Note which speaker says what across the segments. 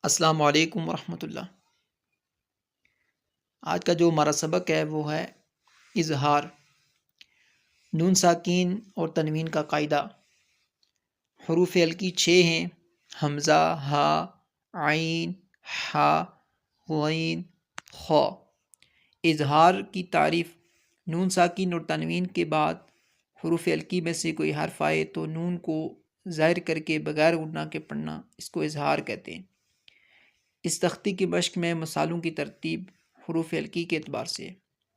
Speaker 1: السلام علیکم ورحمۃ اللہ۔ آج کا جو ہمارا سبق ہے وہ ہے اظہار، نون ساکین اور تنوین کا قاعدہ۔ حروف ہلکی 6 ہیں: حمزہ، ہا، عین، حا، غین، خا۔ اظہار کی تعریف: نون ساکین اور تنوین کے بعد حروف ہلکی میں سے کوئی حرف آئے تو نون کو ظاہر کر کے بغیر غنہ کے پڑھنا، اس کو اظہار کہتے ہیں۔ اس تختی کی مشق میں مثالوں کی ترتیب حروف ہلکی کے اعتبار سے ہے۔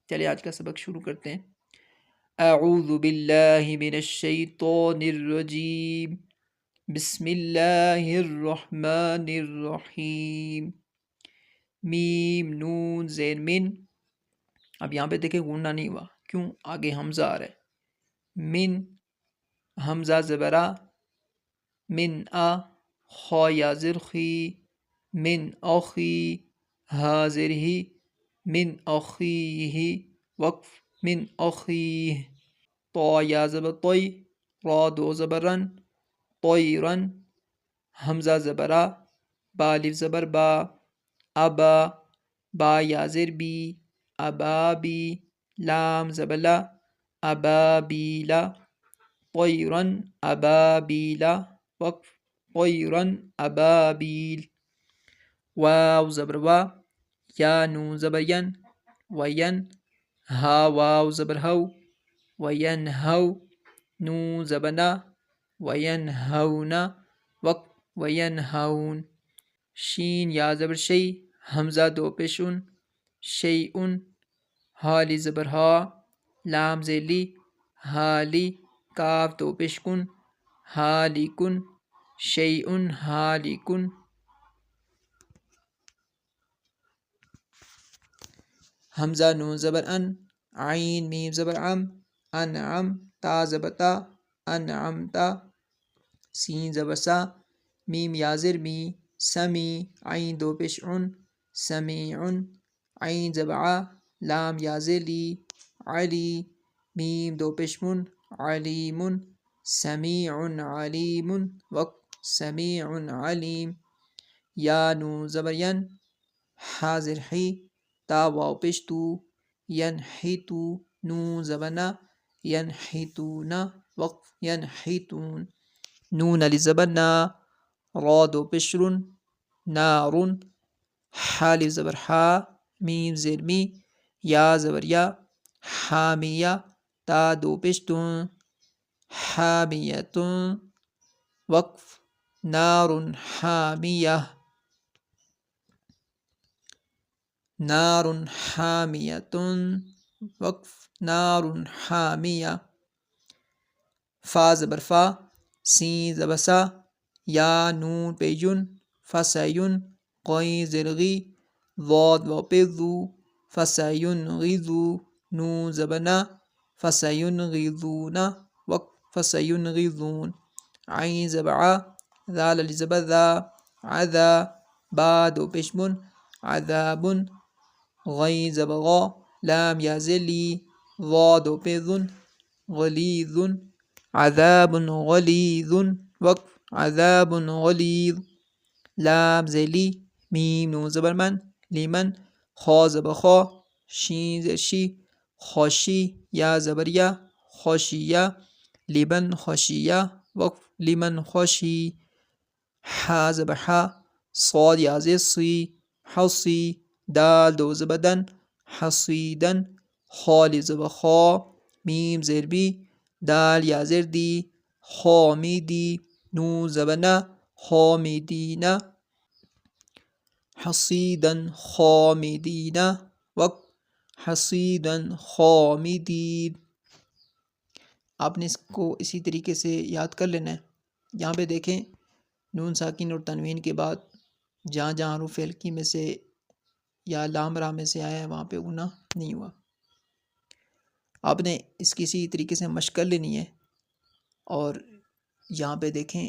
Speaker 1: چلیے آج کا سبق شروع کرتے ہیں۔ اعوذ باللہ من الشیطان الرجیم، بسم اللہ الرحمن الرحیم۔ میم، نون، زیر، من۔ اب یہاں پہ دیکھیں غنہ نہیں ہوا، کیوں؟ آگے حمزہ آ رہا ہے۔ من، حمزہ زبرا، من آ، خا یا زر خی، من اخی، ہا زر ہی، من اخیہ، وقف، من اخیہ۔ طا یا زبر طی، را دو زبر رن، طیرن، حمزہ زبرا، با الف زبر با، ابا، با یا زر بی، ابابی، لام زبلا، ابابیلا، طیرن ابابیلا، وقف، طیرن ابابیل۔ واو زبر وا، یا نون زبر ین، وین، ہا واو زبر ہو، وینہو، نون زبر نا، وینہونا، وقف، وینہون۔ شین یا زبر شی، حمزہ دو پیش ان، شیئن، ہا لی زبر ہا، لام زیلی، حالی، کاف دو پیش کن، حالیکن، شیئن حالیکن۔ حمزہ نون زبر ان، عین میم زبر عم، انعم، تا زبر تا، انعمتا، سین زبر سا، میم یا زر می، سمی، عین دو پیش عن، سمیعن، عین زبر ع، لام یا زر لی، علی، میم دو پیش من، علیم، سمیع علیم، وقف، سمیع علیم۔ یا نون زبر ین، حا زر حی، تا واو پیش تو، ینحتو، نون زبر نا، ینحتون، وقف، ینحتون۔ نون الف زبر نا، را دو پیش رن، نارن، حا الف زبر حا، میم زیر می، یا زبر یا، حامیہ، تا دو پیش تون، حامیتن، وقف، نار حامیہ، نار حامیتن، وقف، نار حامیہ۔ فا زبر فا، سین زبر سا، یا نون پہ ین، فسین، غین زر غی، ضاد واو پہ ذو، فسینغذو، نون زبر نا، فسینغذون، وقف، فسینغذون۔ عین زبر ع، ذال الف زبر ذا، عذا، با دو پیش من، عذابن، غین زبر غا، لام یا زر لی، ضا دو پہ ذن، غلیظن، عذاب غلیظ، وقف، عذاب غلیظ۔ لام زر لی، میم نون زبر من، لیمن، خا زبر خا، شین زر شی، خاشی، یا زبر یا، خاشیہ، لمن خشیہ، وقف، لمن خشی۔ حا زبر حا، صاد یا زر صی، حصی، دال دو زبر دن، حصیدن، خا الف زبر خا، میم زیر بی، دال یا زر دی، خامیدی، نون زبر نا، خامیدین، حصیدن خامدین، وقف، حصیدن خامدین۔ آپ نے اس کو اسی طریقے سے یاد کر لینا ہے۔ یہاں پہ دیکھیں نون ساکن اور تنوین کے بعد جہاں جہاں حروف ہلکی میں سے یا لام را میں سے آیا ہے وہاں پہ غنہ نہیں ہوا۔ آپ نے اس کی اسی طریقے سے مشق کر لینی ہے۔ اور یہاں پہ دیکھیں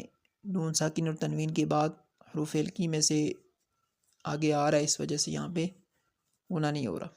Speaker 1: نون ساکن اور تنوین کے بعد حروف ہلکی میں سے آگے آ رہا ہے، اس وجہ سے یہاں پہ غنہ نہیں ہو رہا۔